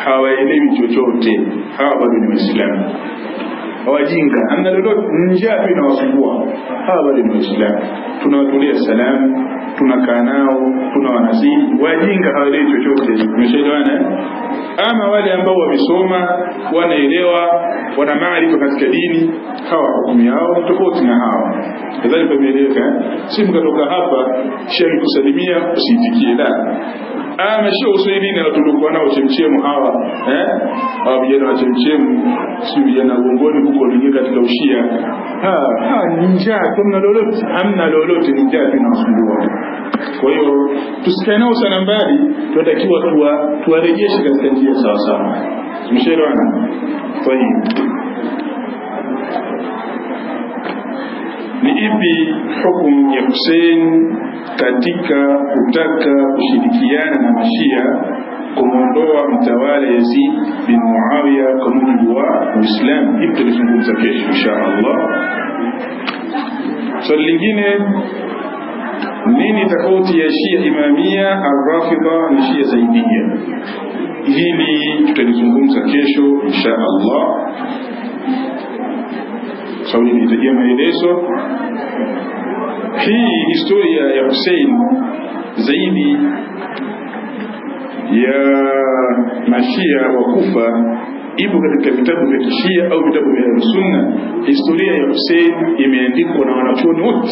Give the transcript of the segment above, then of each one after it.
hawaelewi chochote, hawa bado ni Waislamu wajinga, hamna lolote, njaa tu inawasumbua. Hawa bado ni Waislamu, tunawatolea salamu, tunakaa nao, tunawanasihi. Wajinga hawaelewi chochote. Umeshaelewana? Ama wale ambao wamesoma, wanaelewa, wana maarifa katika dini, hawa hukumu yao tofauti na hawa. Kadhalika pameeleweka, si mkatoka hapa shehe kusalimia usiitikie, la. Sio uswahilini na tulikuwa nao chemchemu hawa, hawa vijana wa chemchemu, si vijana uongoni huko wengine katika ushia. Njaa kama lolote, hamna lolote, njaa tunasumbua. Kwa hiyo tusikae nao sana mbali, tunatakiwa tuwarejeshe katika njia sawa sawa. Tumeshaelewana? Kwa hiyo ni ipi hukumu ya Hussein katika kutaka kushirikiana na Mashia kumuondoa mtawala Yazid bin Muawiya kwa mujibu wa Uislamu? Hili tulizungumza kesho insha Allah. Swali lingine, nini tofauti ya Shia Imamia, Ar-Rafidha na Shia Zaidia? Hili tutalizungumza kesho insha Allah. Swali linahitaji maelezo. Hii historia ya Hussein zaidi ya Mashia wa Kufa ipo katika vitabu vya Kishia au vitabu vya Sunna. Historia ya Hussein imeandikwa na wanachuoni wote.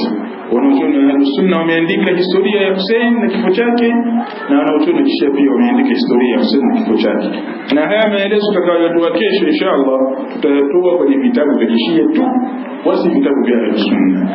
Wanachuoni wa Sunna wameandika historia ya Hussein na kifo chake, na wanachuoni wa Kishia pia wameandika historia ya Hussein na kifo chake. Na haya maelezo tutakayotoa kesho inshallah tutayatoa kwenye vitabu vya Kishia tu, wasi vitabu vya Sunna.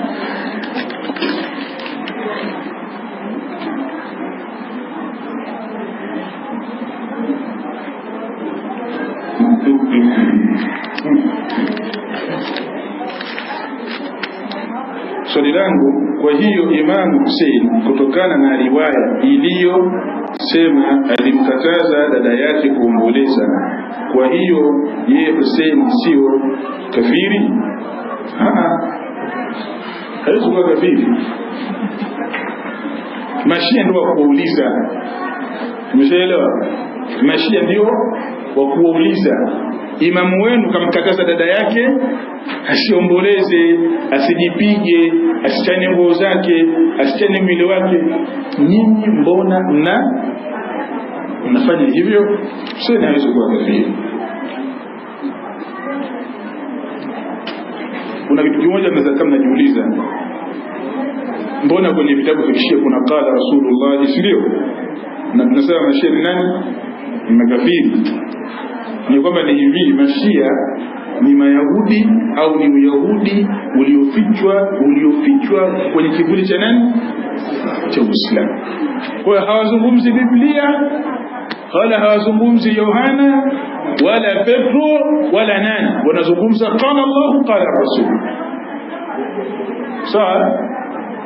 Swali langu, kwa hiyo Imam Hussein kutokana na riwaya iliyosema alimkataza dada yake kuomboleza, kwa hiyo yeye Hussein sio kafiri? Hawezi kuwa kafiri. Mashia ndio wa kuuliza. Umeshaelewa? Mashia ndio wa kuuliza. Imamu wenu kamkataza dada yake asiomboleze, asijipige, asichane nguo zake, asichane mwili wake. Nyinyi mbona mnafanya hivyo? Sio, inaweza kuwa kafiri. Kuna kitu kimoja mnaweza kama mnajiuliza, mbona kwenye vitabu vya Kishia kuna qala Rasulullah, sio? Na tunasema Mashia ni nani? Ni makafiri. Ni kwamba ni hivi, Mashia ni Mayahudi au ni Uyahudi uliofichwa kwenye kivuli cha nani? Cha Uislamu. Kwa hiyo hawazungumzi Biblia, wala hawazungumzi Yohana, wala Petro, wala nani. Wanazungumza qala Allah qala Rasul. Sawa?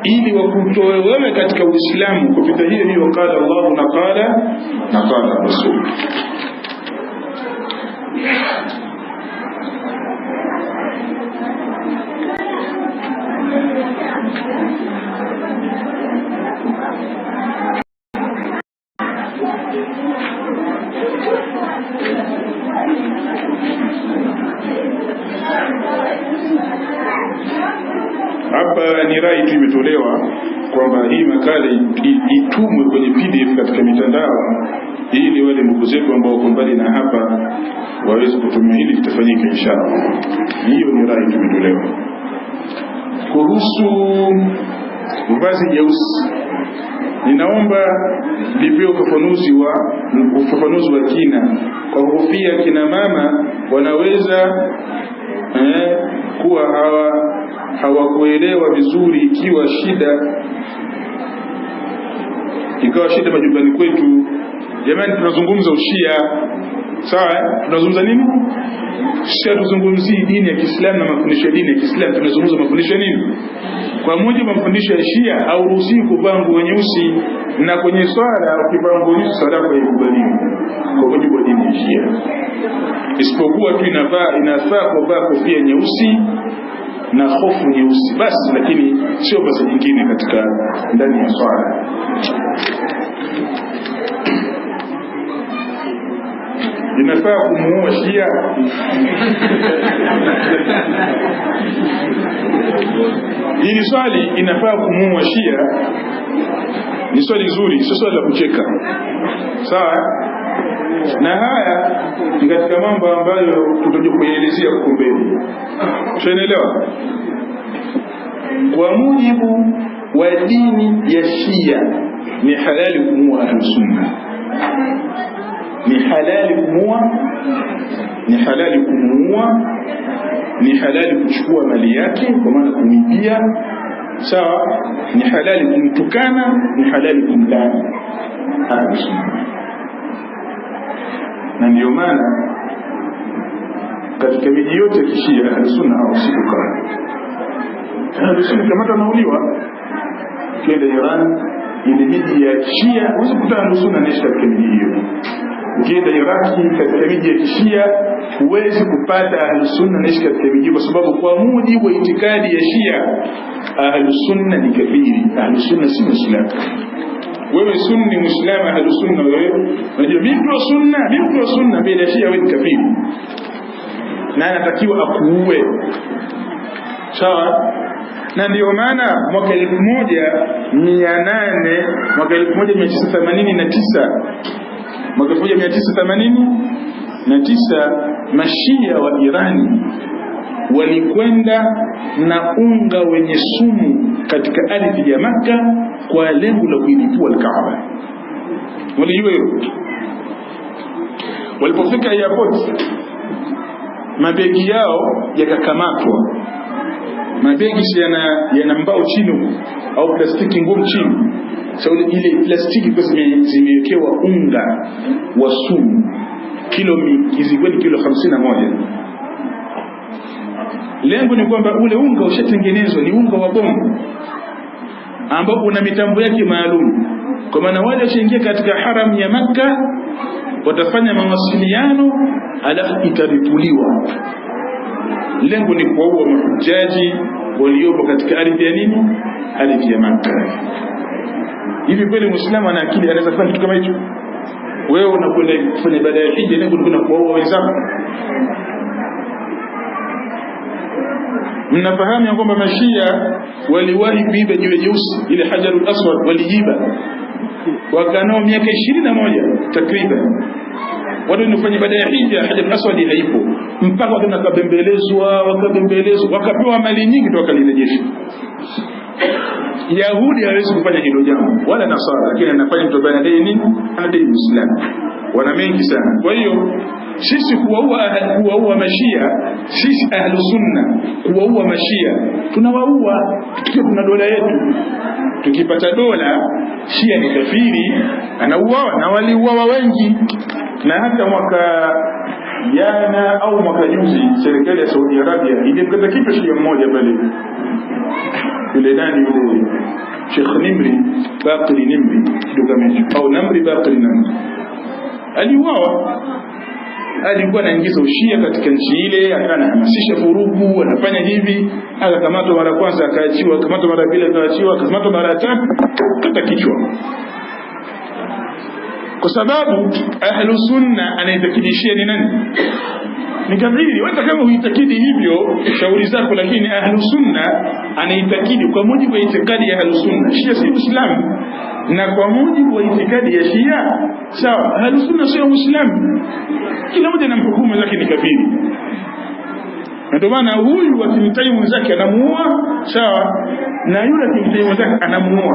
Ili wakutoe wewe katika Uislamu kupita hiyo qala Allah na qala Rasul. Hapa ni rai tu imetolewa kwamba hii makala itumwe kwenye PDF katika mitandao, ili wale ndugu zetu ambao wako mbali na hapa waweze kutumia. Hili litafanyika inshallah. Hiyo ni rai imetolewa. Kuhusu vazi jeusi, ninaomba lipewe ufafanuzi wa kina, kwa kofia kina mama wanaweza kuwa hawakuelewa vizuri, ikawa shida majumbani kwetu. Jamani, tunazungumza ushia, sawa? Tunazungumza nini? Sisi tuzungumzie dini ya Kiislamu na mafundisho ya dini ya Kiislamu. Tunazungumza mafundisho ya nini? Kwa mujibu wa mafundisho ya Shia, hauruhusiwi kuvaa nguo nyeusi, na kwenye swala ukivaa nguo nyeusi swala yako haikubaliwi kwa mujibu wa dini ya Shia, isipokuwa tu inafaa kuvaa kofia nyeusi na hofu nyeusi basi, lakini sio basi nyingine katika ndani ya swala. inafaa kumuua Shia? Hili swali inafaa kumuua Shia ni swali zuri, sio swali la kucheka. Sawa? Na haya ni katika mambo ambayo tutaje kuelezea huko mbele. Unaelewa? Kwa mujibu wa dini ya Shia ni halali kumuua Ahlus-Sunna. Ni halali kumuua, ni halali kumuua, ni halali kuchukua mali yake kwa maana kumibia. Sawa? Ni halali kumtukana, ni halali kumlaani Ahlus-Sunna. Na ndio maana katika miji yote ya Kishia Ahlus-Sunna hawasikukaa. Ahlus-Sunna kama wanauliwa kenda Iran, ile miji ya Shia usikuta Ahlus-Sunna anaishi katika miji hiyo. Ukienda Iraki katika miji ya Kishia huwezi kupata Ahlus-Sunna anaishi katika miji, kwa sababu kwa mujibu wa itikadi ya Shia Ahlus-Sunna ni kafiri. Ahlus-Sunna si Muislamu. Wewe Sunni Muislamu, Ahlus-Sunna wewe unajua mtu wa sunna bila Shia wewe kafiri, na anatakiwa akuue. Sawa? Na ndio maana mwaka 1989 Mashia wa Irani walikwenda na unga wenye sumu katika ardhi ya Makka kwa lengo la kuilipua al-Kaaba. Walijua hilo. Walipofika airport, mabegi yao yakakamatwa. Mabegi yana mbao chini au plastiki ngumu chini. Ile plastiki kwa zimewekewa unga wa sumu kilo 51. Lengo ni kwamba ule unga ushatengenezwa, ni unga wa bomu ambao una mitambo yake maalum. Kwa maana wale washaingia katika haram ya Makka watafanya mawasiliano, alafu itaripuliwa. Lengo ni kuwaua mahujaji waliopo katika ardhi ya nini? Ardhi ya Makka. Hivi kweli Muislamu ana akili anaweza kufanya kitu kama hicho? Wewe unakwenda kufanya ibada ya hija, lengo ni kuwaua wenzako. Mnafahamu ya kwamba Mashia waliwahi kuiba jiwe jeusi, ile Hajarul Aswad waliiba. Wakanao miaka 21 takriban. Watu wanafanya ibada ya hija, Hajarul Aswad haipo. Mpaka wakabembelezwa, wakapewa mali nyingi toka lirejesha. Yahudi hawezi kufanya hilo jambo, wala Nasara, lakini anafanya mtu bana dai nini? Anadai Uislamu. Wana mengi sana. Kwa hiyo sisi kuwaua Mashia, sisi Ahlus-Sunna kuwaua Mashia, tunawaua tukiwa tuna dola yetu. Tukipata dola, Shia ni kafiri, anauawa, na waliuawa wengi. Na hata mwaka jana au mwaka juzi serikali ya Saudi Arabia ilimkata kichwa Shia mmoja pale. Yule nani yule Sheikh Nimri, Baqir Nimri, au Namri Baqir Namri, aliuawa. Alikuwa anaingiza ushia katika nchi ile, anahamasisha furugu, anafanya hivi. Akakamatwa mara kwanza akaachiwa, akamatwa mara pili akaachiwa, akamatwa mara tatu kata kichwa. Kwa sababu Ahlus-Sunna anaitakidi Shia ni nani? Ni kafiri. Wewe kama uitakidi hivyo shauri zako, lakini Ahlus-Sunna anaitakidi kwa mujibu wa itikadi ya Ahlus-Sunna Shia si Muislamu, na kwa mujibu wa itikadi ya Shia sawa, Ahlus-Sunna sio Muislamu. Kila mmoja anamhukumu zake ni kafiri. Ndio maana huyu akimtai mwenzake anamuua sawa, na yule akimtai mwenzake anamuua.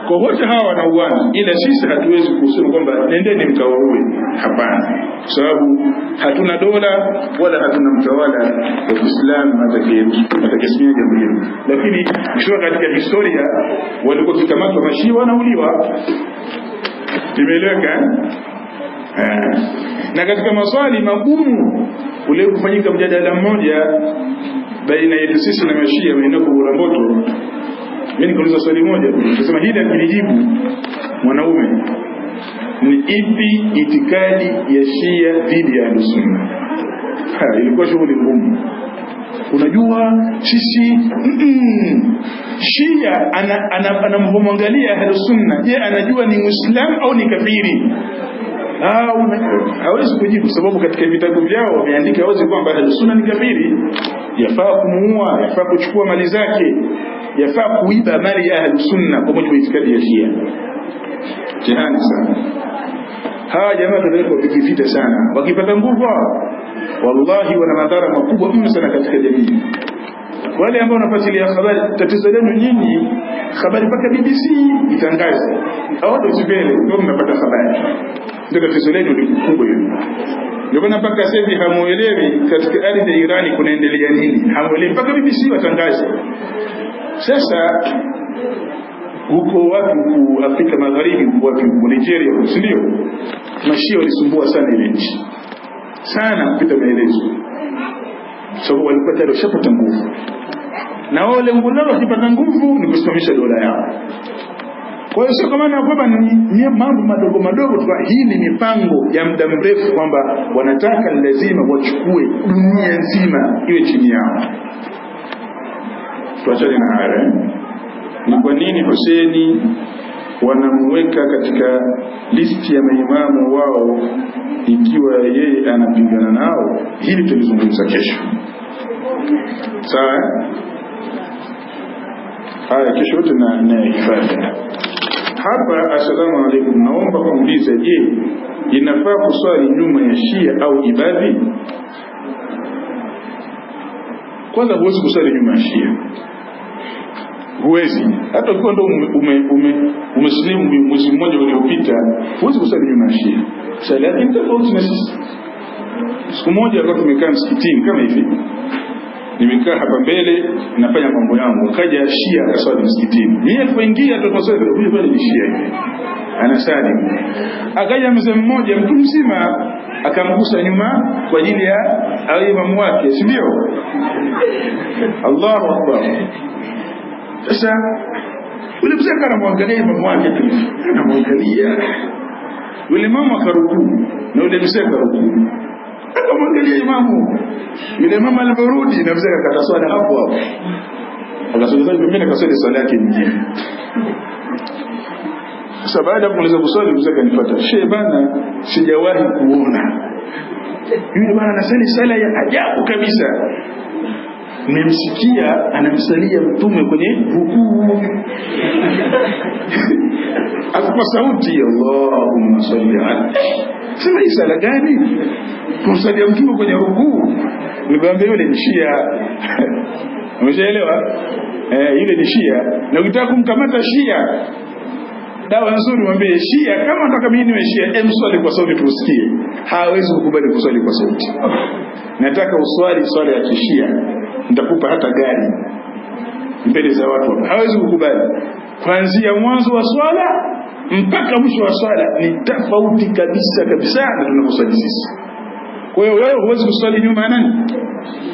Kwa wote hawa wanauana, ila sisi hatuwezi kusema kwamba nendeni mkawaue. Hapana, kwa sababu hatuna dola wala hatuna mtawala wa Kiislamu atakayesimamia jambo hilo. Lakini kisha katika historia walikuwa kikamatwa Mashia wanauliwa. Limeeleweka? Na katika maswali magumu ule kufanyika mjadala mmoja baina yetu sisi na Mashia wenako Uramboto. Mimi nikauliza swali moja, nikasema hili akilijibu mwanaume, ni ipi itikadi ya Shia dhidi ya Ahlus-Sunna? Ilikuwa shughuli ngumu. Unajua sisi Shia anamwangalia Ahlus-Sunna, je, anajua ni Muislamu au ni kafiri? hawezi kujibu, sababu katika vitabu vyao wameandika wazi kwamba Ahlus Sunna ni kafiri, yafaa kumuua, yafaa kuchukua mali zake, yafaa kuiba mali ya Ahlus Sunna kwa mujibu wa itikadi ya Shia. Jihani sana hawa jamaa, tunaweza kupigivita sana. Wakipata nguvu wallahi wana madhara makubwa mno sana katika jamii. Wale ambao wanafuatilia habari, tatizo lenu nyinyi habari mpaka BBC itangaze au tusibele ndio mnapata habari, ndio tatizo lenu ni kubwa hilo. Ndio maana mpaka sasa hivi hamuelewi katika ardhi ya Irani kunaendelea nini, hamuelewi mpaka BBC watangaze. Sasa huko watu ku Afrika Magharibi, watu ku Nigeria, si ndio? Mashia walisumbua sana ile nchi sana kupita maelezo, sababu walikuwa tayari washapata nguvu, na wao lengo lao wakipata nguvu ni kusimamisha dola yao. Kwa hiyo sio kama na kwamba ni mambo madogo madogo tu, hii ni mipango ya muda mrefu kwamba wanataka lazima wachukue dunia nzima iwe chini yao. Tuachane na haya. Ni kwa nini Hussein wanamweka katika listi ya maimamu wao ikiwa yeye anapingana nao? Hili tulizungumza kesho. Sawa? Haya, kesho yote na hifadhi. Hapa, assalamu alaykum, naomba kuuliza, je, inafaa kuswali nyuma ya Shia au Ibadhi? Kwanza huwezi kuswali nyuma ya Shia. Huwezi. Hata ukiwa ndo umeslimu mwezi mmoja uliopita, huwezi kusali nyuma ya Shia. Sala yake ni tofauti na sisi. Siku moja wakati tumekaa msikitini kama hivi, nimekaa hapa mbele nafanya mambo yangu, kaja Shia akaswali msikitini. Mimi alipoingia tukaswali, huyu bali ni Shia hivi, anasali. Akaja mzee mmoja mtu mzima akamgusa nyuma kwa ajili ya imamu wake, si ndio? Allahu Akbar. Sasa yule mzee anamwangalia imamu wake tu, anamwangalia yule mama akarukuu na yule mzee akarukuu, akamwangalia imamu. Yule mama aliporudi na mzee akakata swala hapo hapo, akasogeza pembeni akaswali swala yake nyingine. Sasa baada ya kumaliza kuswali, mzee akanifuata, shehe bana, sijawahi kuona yule bana anasali sala ya ajabu kabisa. Nimemsikia anamsalia mtume kwenye rukuu kwa sauti, Allahumma salli ala. Sema hii sala gani? Kumsalia mtume kwenye rukuu? Nikamwambia yule ni Shia. Umeshaelewa? Yule ni Shia. Na ukitaka kumkamata Shia, dawa nzuri mwambie Shia, kama nataka mimi niwe Shia, swali kwa sauti tusikie. Hawezi kukubali kuswali kwa sauti. Nataka uswali swala ya Kishia, nitakupa hata gari mbele za watu. Hawezi kukubali. Kuanzia mwanzo wa swala mpaka mwisho wa swala ni tofauti kabisa kabisa na tunavyoswali sisi. Kwa hiyo wewe huwezi kuswali nyuma ya nani?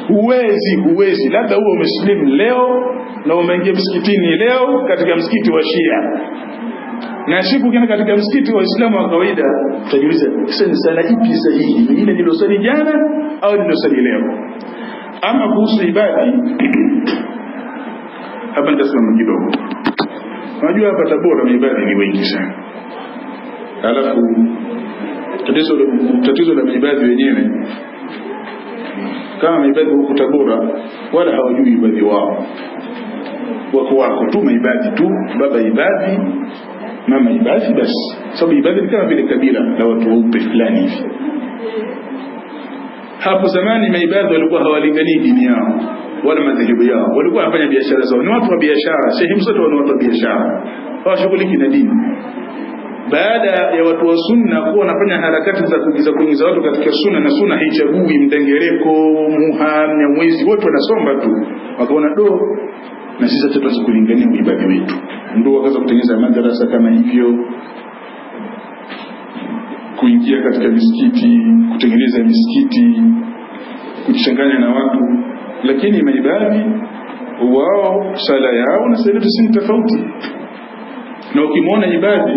Huwezi. Labda uwe umeslimu leo na umeingia msikitini leo katika msikiti wa Shia, na siku ukienda katika msikiti wa Uislamu wa kawaida utajiuliza, sasa ni sala ipi sahihi? Ni ile nilosali jana au nilosali leo? Ama kuhusu Ibadhi, hapa nitasema kidogo. Unajua hapa Tabora Maibadhi ni wengi sana. Alafu tatizo la Maibadhi wenyewe, kama Maibadhi huko Tabora wala hawajui Ibadhi wao, wako tu Maibadhi tu, baba Ibadhi, mama Ibadhi basi. Sababu Ibadhi ni kama vile kabila la watu weupe fulani hivi. Hapo zamani Maibadhi walikuwa hawalingani dini yao wala madhehebu yao, walikuwa wanafanya biashara zao, ni watu wa biashara. Sehemu zote wana watu wa biashara, hawashughuliki na dini. Baada ya watu wa sunna kuwa wanafanya harakati za kuingiza watu katika sunna, na sunna haichagui Mdengereko, Muha, Mnyamwezi, wote wanasomba tu, wakaona na sisi tutaweza kulingania Maibadhi wetu. Ndio wakaanza kutengeneza madrasa kama hivyo, kuingia katika misikiti, kutengeneza misikiti, kuchanganya na watu. Lakini Maibadhi wao sala yao na sala si tofauti. Na ukimwona Ibadhi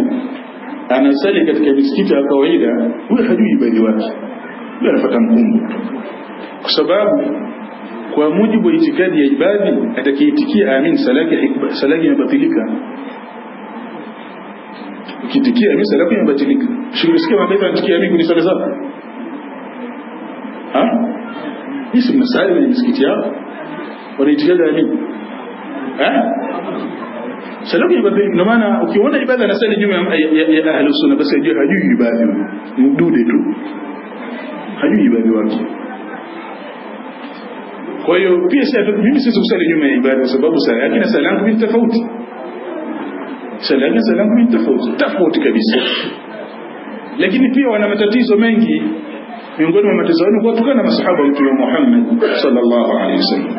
anasali katika misikiti ya kawaida, huyo hajui Ibadhi wake, huyo anafuata mkumbo. Kwa sababu kwa mujibu wa itikadi ya Ibadhi, atakayeitikia amin sala yake imebatilika. ukitikia mimi sala yako imebatilika. Shikisikia mataifa yanatikia mimi ni sala zao. Hizi msali kwenye msikiti yao wanaitikia nini? Sala yako imebatilika. Ndio maana ukiona ibada na sala nyuma ya Ahlus Sunna basi hajui ibada. Mdude tu. Hajui ibada wake. Kwa hiyo pia mimi sisi kusali nyuma ya ibada kwa sababu sala yake na sala yangu ni tofauti. Sala yake na sala yangu ni tofauti kabisa. Lakini pia wana matatizo mengi. Miongoni mwa matatizo yao ni kuwatukana masahaba wa Mtume Muhammad sallallahu alaihi wasallam.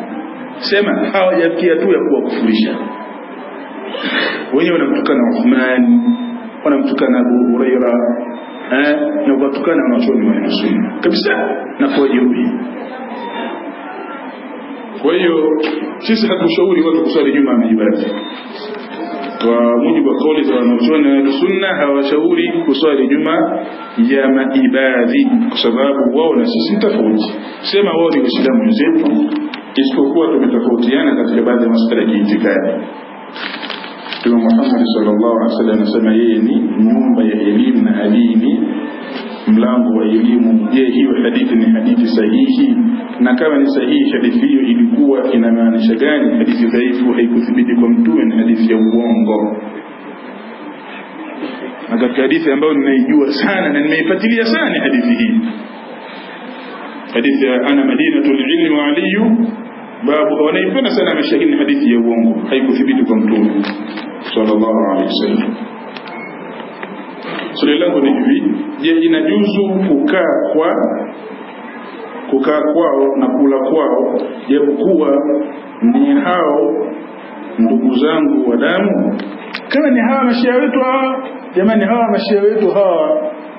Sema hawajafikia tu ya kuwakufurisha. Wenyewe wanamtukana Uthman, wanamtukana Abu Huraira, na kuwatukana wanachuoni wa Sunna. Kabisa na kuwajeruhi. Kwa hiyo sisi hatushauri watu kusali nyuma ya ibada. Kwa mujibu wa kauli za wanachuoni wa Sunna hawashauri kusali nyuma ya maibadhi kwa sababu wao na sisi tofauti. Sema wao ni Waislamu wenzetu isipokuwa tumetofautiana katika baadhi ya masuala ya itikadi. Mtume Muhammad sallallahu alaihi wasallam anasema yeye ni nyumba ya elimu na dini, mlango wa elimu. Je, hiyo hadithi ni hadithi sahihi? Na kama ni sahihi hadithi hiyo ilikuwa inamaanisha gani? Hadithi dhaifu haikuthibiti kwa mtume, ni hadithi ya uongo. Na katika hadithi ambayo ninaijua sana na nimeifuatilia sana hadithi hii, hadithi ya ana madinatul ilmi wa aliyu babu, wanaipenda sana mashahidi, hadithi ya uongo, haikuthibiti kwa mtume sallallahu alaihi wasallam. Swali langu ni hivi, je, inajuzu kukaa kwao na kula kwao japokuwa ni hao ndugu zangu wa damu? Kama ni hawa mashia wetu hawa, jamani, hawa mashia wetu hawa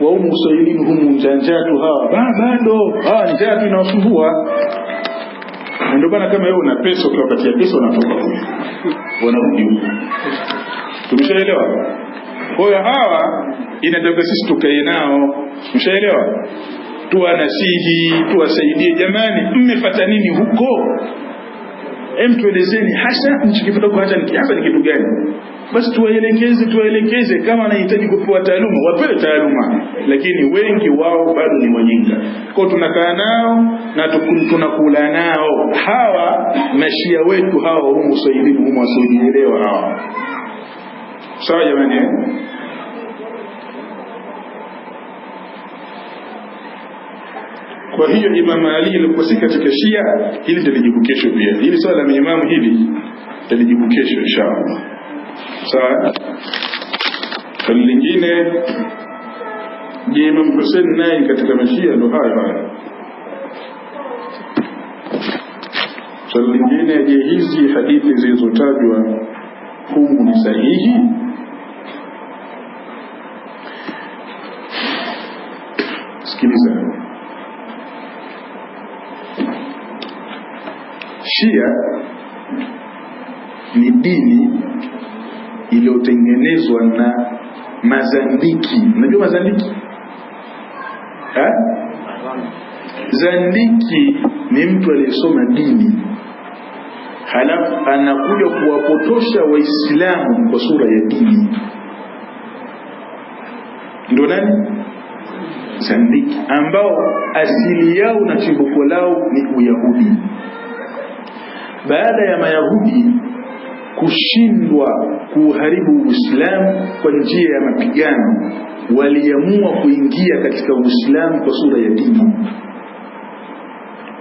wa Uswahilini humu njanjatu hawa bado hawa njatu inawasumbua. Ndio bana, kama wewe una pesa ukiwapatia pesa wanatoka huko wanarudi huko. Tumeshaelewa? Kwa hiyo hawa inataka sisi tukae nao, mshaelewa? Tuwanasihi, tuwasaidie. Jamani, mmefuata nini huko? Tuelezeni hasa mchikipata kwa hata ni kitu gani? Basi tuwaelekeze. Kama wanahitaji kupewa taaluma wapewe taaluma, lakini wengi wao bado ni wajinga. Kwa tunakaa nao na tunakula nao hawa mashia wetu hawa humu Swahilini humu wasiojielewa hawa. Sawa jamani? Kwa hiyo Imam Ali alikuwa si katika Shia, hili talijibu kesho pia. Hili swala la imamu hili talijibu kesho inshallah. Sawa? Swali lingine, je, Imam Hussein naye katika Mashia? Ndo haya. Swali lingine, je, hizi hadithi zilizotajwa humu ni sahihi? Sikiliza. Shia ni dini iliyotengenezwa na mazandiki. Unajua mazandiki? Zandiki ni mtu aliyesoma dini halafu anakuja kuwapotosha Waislamu kwa sura ya dini. Ndio nani? Zandiki, ambao asili yao na chimbuko lao ni Uyahudi. Baada ya Mayahudi kushindwa kuharibu Uislamu kwa njia ya mapigano, waliamua kuingia katika Uislamu kwa sura ya dini.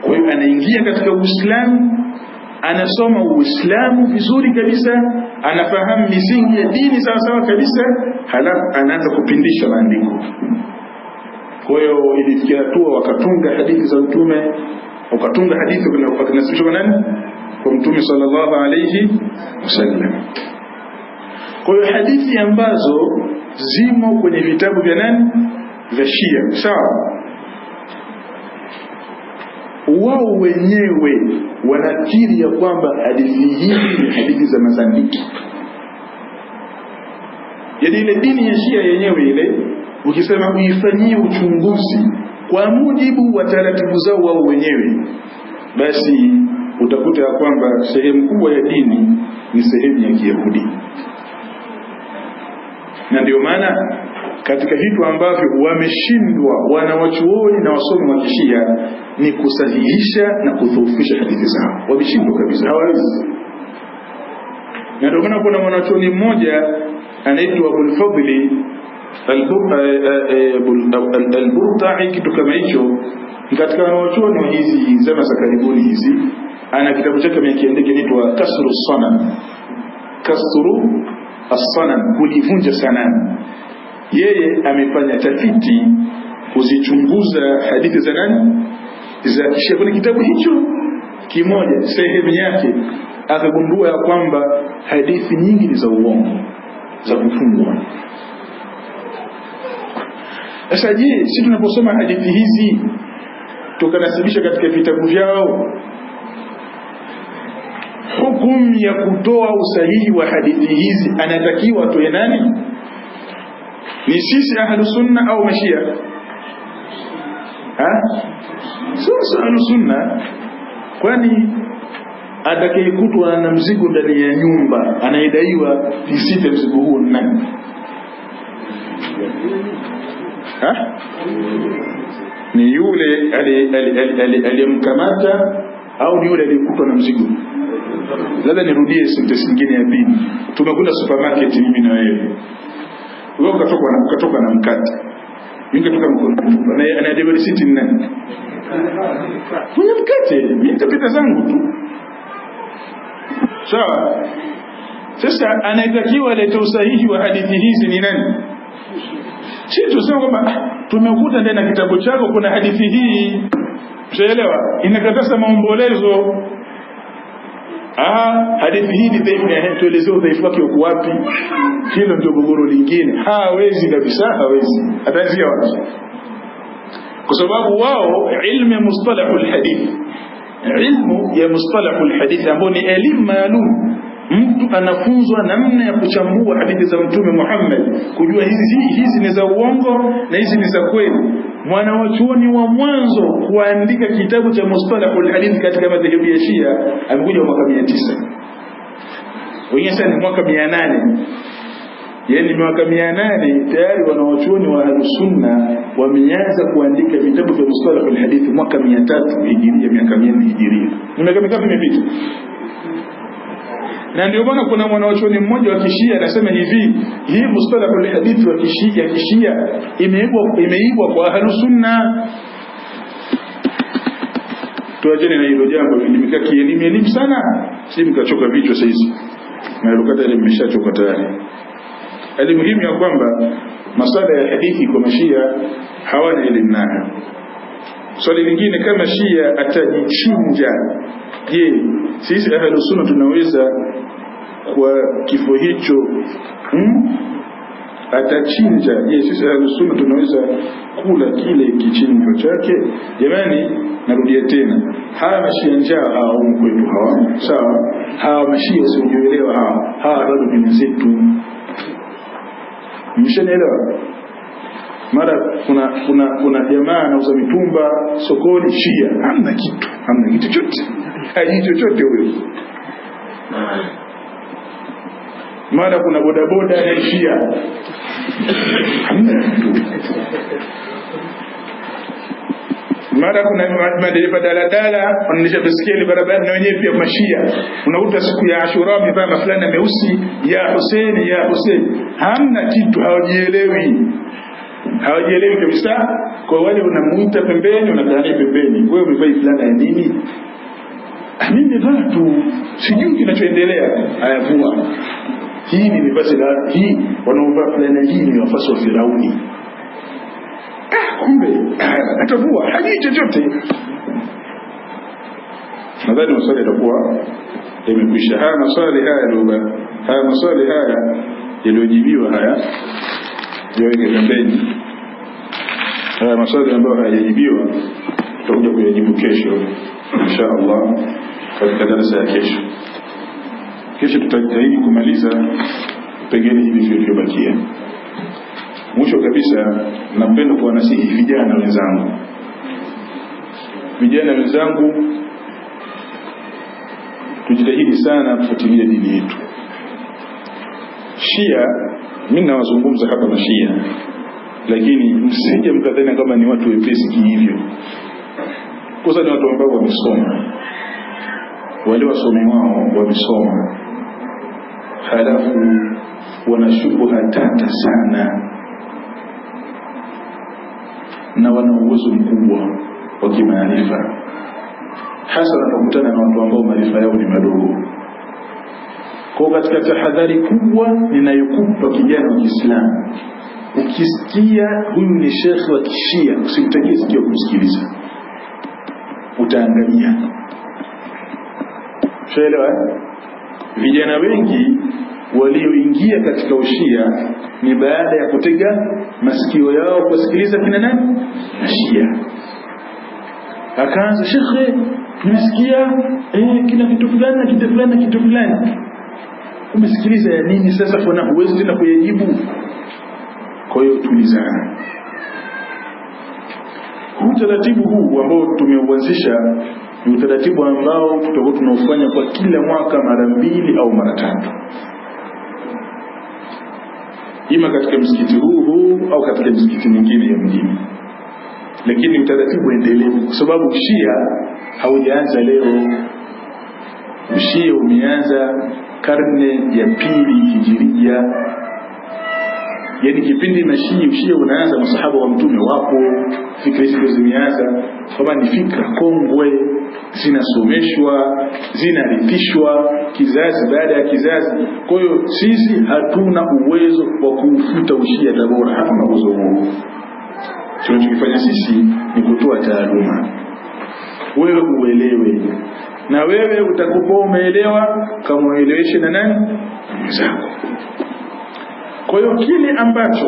Kwa hiyo anaingia katika Uislamu, anasoma Uislamu vizuri kabisa, anafahamu misingi ya dini sawa sawa kabisa, halafu anaanza kupindisha maandiko. Kwa hiyo ilifikia hatua wakatunga hadithi za Mtume, wakatunga hadithi kunasibishwa kwa nani? Kwa Mtume sallallahu alayhi wasallam. Kwa hiyo hadithi ambazo zimo kwenye vitabu vya nani? Vya Shia. Sawa? Wao wenyewe wanakiri ya kwamba hadithi hizi ni hadithi za mazandiki. Yaani ile dini ya Shia yenyewe ile, ukisema uifanyie uchunguzi kwa mujibu wa taratibu zao wao wenyewe, basi utakuta ya kwamba sehemu kubwa ya dini ni sehemu ya Kiyahudi. Na ndio maana katika vitu ambavyo wameshindwa wanawachuoni na wasomi wa Kishia ni kusahihisha na kudhoofisha hadithi zao. Wameshindwa kabisa, hawawezi. Na ndio maana kuna mwanachuoni mmoja anaitwa Abul Fadli al-Burta'i, kitu kama hicho, katika wanachuoni wa hizi zama za karibuni hizi, ana kitabu chake amekiandika kinaitwa Kasru as-Sanam. Kasru as-Sanam, kulivunja sanamu. Yeye amefanya tafiti kuzichunguza hadithi za nani, za Kishia. Kuna kitabu hicho kimoja, sehemu yake akagundua ya kwamba hadithi nyingi ni za uongo, za kufungwa. Sasa je, sisi tunaposoma hadithi hizi tukanasibisha katika vitabu vyao, hukumu ya kutoa usahihi wa hadithi hizi anatakiwa atoe nani? Ni sisi Ahlus Sunna au Mashia? Sisi Ahlus Sunna. Kwani atakayekutwa na mzigo ndani ya nyumba anayedaiwa visite mzigo huo nani? Ni yule aliyemkamata au ni yule aliyekutwa na mzigo? Labda nirudie sentence nyingine ya pili. Tumekwenda supermarket mimi na wewe. Wewe ukatoka na mkate. Mimi nikatoka mkono. Na anadai receipt ni nani? Mwenye mkate. Mimi nitapita zangu tu. Sawa. Sasa anayetakiwa alete usahihi wa hadithi hizi ni nani? Sisi tuseme kwamba tumekuta ndani ya kitabu chako kuna hadithi hii, unaelewa, inakataza maombolezo. Hadithi hii ni dhaifu, tuelezee udhaifu wake uko wapi? Hilo ndio gogoro lingine. Hawezi kabisa, hawezi. Ataanzia wapi? Kwa sababu wao ilmu ya mustalahul hadith, ilmu ya mustalahul hadith ambayo ni elimu maalum, mtu anafunzwa namna ya kuchambua hadithi za Mtume Muhammad, kujua hizi ni za uongo na hizi ni za kweli. Mwanachuoni wa mwanzo kuandika kitabu cha mustalahul hadith katika madhehebu ya Shia amekuja mwaka 900. Wengine sasa ni mwaka 800. Yaani mwaka 800 tayari wanachuoni wa Ahlus Sunna wameanza kuandika vitabu vya mustalahul hadith mwaka 300 Hijiria, miaka 400 Hijiria. Ni miaka mingapi imepita? Na ndio maana kuna mwanachuoni mmoja wa Kishia anasema hivi, hii mustalahul hadith wa Kishia imeibwa kwa Ahlus Sunna. Tuachane na hilo jambo, limekaa kielimu sana, si mkachoka vichwa sasa hizi. Na lokata ile mmeshachoka tayari. Muhimu ya kwamba masuala ya hadithi kwa Mashia hawana elimu nayo. Swali lingine, kama Shia atajichinja, je, sisi Ahlus Sunna tunaweza kwa kifo hicho atachinja? Je, sisi Ahlus Sunna tunaweza kula kile kichinjo chake? Jamani, narudia tena, hawa Mashia njaa hawa kwetu hawa, sawa? Hawa Mashia usijielewa, hawa bado ni mzetu. Mshanielewa? Mara kuna jamaa anauza mitumba sokoni, Shia hamna kitu chochote, haji chochote huyo. Mara kuna bodaboda ya Shia, hamna kitu. Mara kuna madereva daladala wanaendesha baiskeli barabarani na wenyewe pia Mashia. Unakuta siku ya Ashura wamevaa mafulana meusi ya Hussein. Hamna kitu, hawajielewi kabisa. Kwa wale unamuita pembeni, unakaania pembeni, wewe umevaa fulana ya nini? Mimi nimevaa tu, sijui kinachoendelea. Hayavua. Hii ni mavazi la hii, wanaovaa fulana hii ni wafasi wa Firauni. Kumbe atavua, hajui chochote. Nadhani maswali yatakuwa yamekwisha. Haya maswali haya yaliyojibiwa haya yaweke pembeni. Haya maswali ambayo hayajibiwa tutakuja kuyajibu kesho inshallah katika darasa ya kesho. Kesho tutajitahidi kumaliza pengine hivi vilivyobakia. Mwisho kabisa, napenda kuwanasihi vijana wenzangu, tujitahidi sana kufuatilia dini yetu. Shia mimi nawazungumza hapa Mashia, lakini msije mkadhani kama ni watu wepesi hivyo. Kwanza ni watu ambao wamesoma, wale wasomi wao wamesoma, halafu wanashuku hatata sana na wana uwezo mkubwa wa kimaarifa, hasa wanapokutana na watu ambao maarifa yao ni madogo. Kwa katika tahadhari kubwa ninayokupa kijana wa Kiislamu, ukisikia huyu ni shekhi wa Kishia, usimtakie sikio kumsikiliza, utaangalia. Shaelewa? Vijana wengi walioingia katika ushia ni baada ya kutega masikio yao kusikiliza kina nani? Mashia. Akaanza, shekhe nimesikia kina kitu fulani na kitu fulani na kitu fulani. Umesikiliza ya nini sasa? Kuna huwezi tena kuyajibu. Kwa hiyo tulizana. Utaratibu huu ambao tumeuanzisha ni utaratibu ambao tutakuwa tunaufanya kwa kila mwaka mara 2 au mara 3, ima katika msikiti huu au katika msikiti mwingine ya mjini. Lakini utaratibu endelevu, kwa sababu Shia haujaanza leo. Shia umeanza karne ya 2 Hijiria. Yani kipindi Shia unaanza, masahaba wa mtume wapo, fikra hizo zimeanza, kama ni fikra kongwe, zinasomeshwa, zinarithishwa kizazi baada ya kizazi. Kwa hiyo sisi hatuna uwezo wa kuufuta ushia Tabora, hatuna uwezo huo. Tunachokifanya sisi ni kutoa taaluma, wewe uelewe, na wewe utakuwa umeelewa kama ueleweshe na nani mzako. Kwa hiyo kile ambacho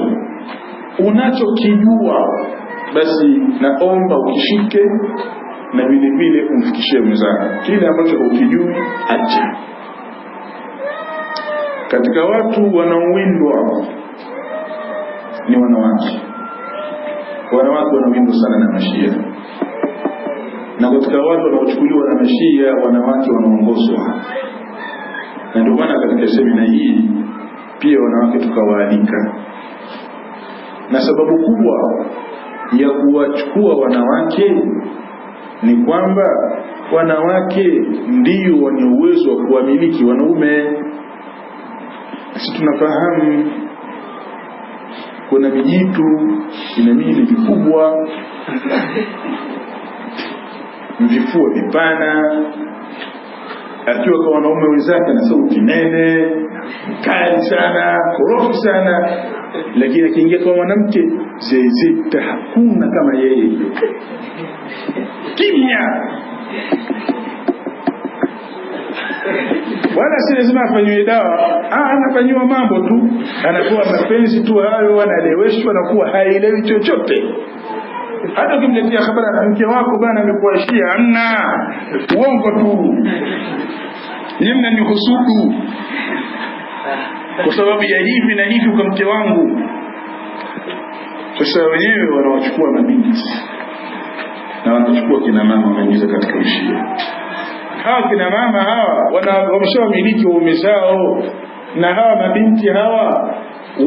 unachokijua basi naomba ukishike na vile vile umfikishie mwenzako. Kile ambacho ukijui acha. Katika watu wanaowindwa ni wanawake. Wanawake wanawindwa sana na Mashia. Na katika watu wanaochukuliwa na Mashia, wanawake wanaongozwa. Na ndio maana katika semina hii pia wanawake tukawaalika. Na sababu kubwa ya kuwachukua wanawake ni kwamba wanawake ndio wenye uwezo wa kuwamiliki wanaume. Sisi tunafahamu kuna mijitu ina miili mikubwa, vifua vipana, akiwa kwa wanaume wenzake na sauti nene, kali sana, korofi sana, lakini akiingia kwa mwanamke zezeta, hakuna kama yeye, kimya. Wala si lazima afanywe dawa, anafanywa mambo tu, anakuwa mapenzi tu hayo, analeweshwa na kuwa haielewi chochote. Hata ukimletea habari na mke wako bana amekuwa Shia, hamna, uongo tu. Yeye mnanihusudu kwa sababu ya hivi na hivi kwa mke wangu. Sasa wenyewe wanawachukua mabinti na wanachukua kina mama wanaingiza katika Ushia. Hawa kina mama hawa wameshawamiliki waume zao, na hawa mabinti hawa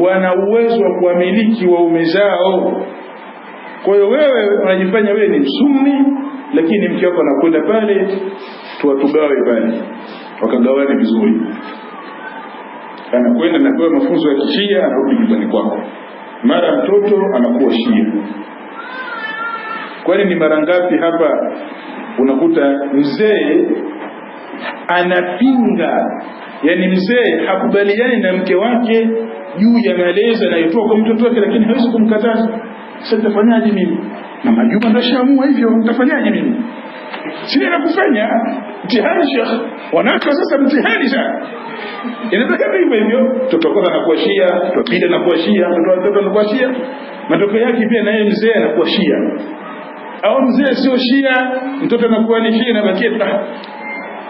wana uwezo wa kuwamiliki waume zao. Kwa hiyo wewe unajifanya wewe ni Sunni, lakini mke wako anakwenda pale, tuwatugawe pale, wakagawane vizuri. Anakwenda na kwa mafunzo ya Kishia, anarudi nyumbani kwako. Mara mtoto anakuwa Shia. Kwani ni mara ngapi hapa unakuta mzee anapinga, yani mzee hakubaliani na mke wake juu ya malezi anayotoa kwa mtoto wake, lakini hawezi kumkataza. Sasa nitafanyaje mimi? Mama Juma ndo shaamua hivyo, nitafanyaje mimi? Sina kufanya mtihani Sheikh. Wanawake sasa mtihani sana. Inataka hivyo, mtoto kwanza anakuwa Shia, mtoto pili anakuwa Shia, mtoto anakuwa Shia. Matokeo yake pia na yeye mzee anakuwa Shia. Au mzee sio Shia, mtoto anakuwa ni Shia na bakia.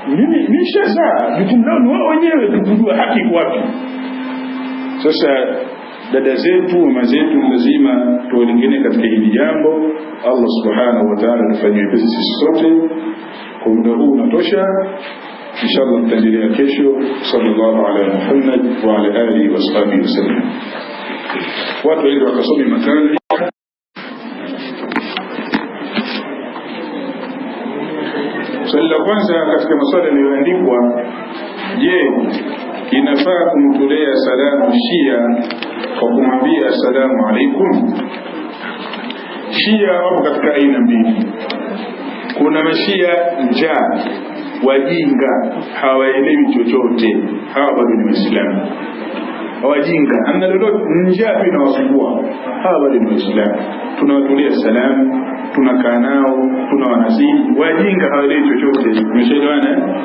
Mimi nishaza, jukumu lao ni wao wenyewe kujua haki kwa wapi. Sasa dada zetu, mama zetu, lazima tuelekee katika hili jambo. Allah subhanahu wa ta'ala atufanyie pesi sisi sote. Kwa muda huu unatosha. inshallah tutaendelea kesho. Sallallahu ala Muhammad wa ala alihi wa sahbihi wasallam. Watu wengi wakasome makala. Swali la kwanza katika maswali yaliyoandikwa, je, inafaa kumtolea salamu Shia kwa kumwambia assalamu alaikum? Shia wapo katika aina mbili. Kuna mashia njaa, wajinga, hawaelewi chochote, hawa bado ni Waislamu. Wajinga amna lolote, njaa pia inawasumbua, hawa bado ni Waislamu. Tunawatolea salamu, tunakaa nao, tunawanasihi. Wajinga hawaelewi chochote, umeshaelewana?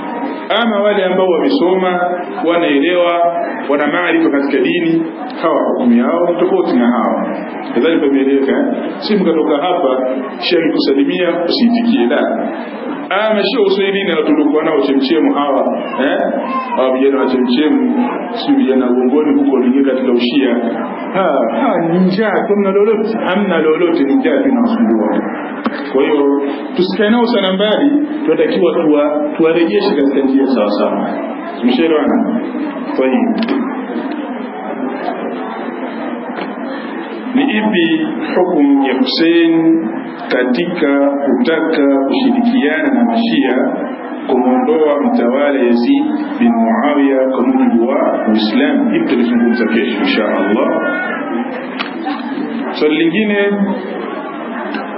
Ama wale ambao wamesoma, wanaelewa, wana maarifa katika dini, hawa hukumu yao tofauti na hawa. Kadhalika imeeleweka, si mkatoka hapa shehe kusalimia usiitikie, la. Ama sio uswahilini na tulikuwa nao chemchemu hawa, hawa vijana wa chemchemu, si vijana uongoni huko waliingia katika ushia. Ni njaa, hamna lolote, ni njaa tunasumbua. Kwa hiyo tusikae nao sana mbali, tunatakiwa tuwarejeshe katika njia sawa sawa. Tumeshaelewana? Kwa hiyo ni ipi hukumu ya Hussein katika kutaka kushirikiana na mashia kumwondoa mtawala Yazid bin Muawiya kwa mujibu wa Uislamu? Hii tutazungumza kesho insha Allah. Swali lingine,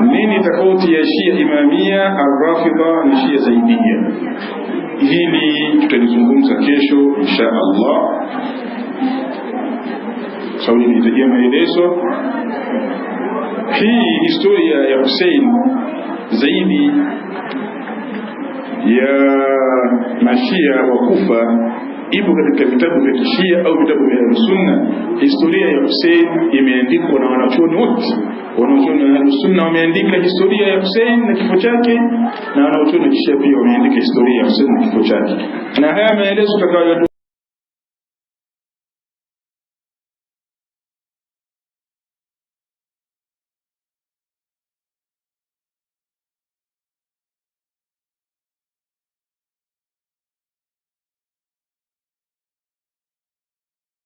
nini tofauti ya Shia Imamia, Ar-Rafidha na Shia Zaidia? Hili tutalizungumza kesho insha Allah. Swali linahitaji maelezo. Hii historia ya Hussein zaidi ya mashia wa Kufa ipo katika vitabu vya Kishia au vitabu vya Sunna. Historia ya Hussein imeandikwa na wanachuoni wote. Wanachuoni wa Sunna wameandika historia ya Hussein na kifo chake, na wanachuoni wa Kishia pia wameandika historia ya Hussein na kifo chake. Na haya maelezo tutakayo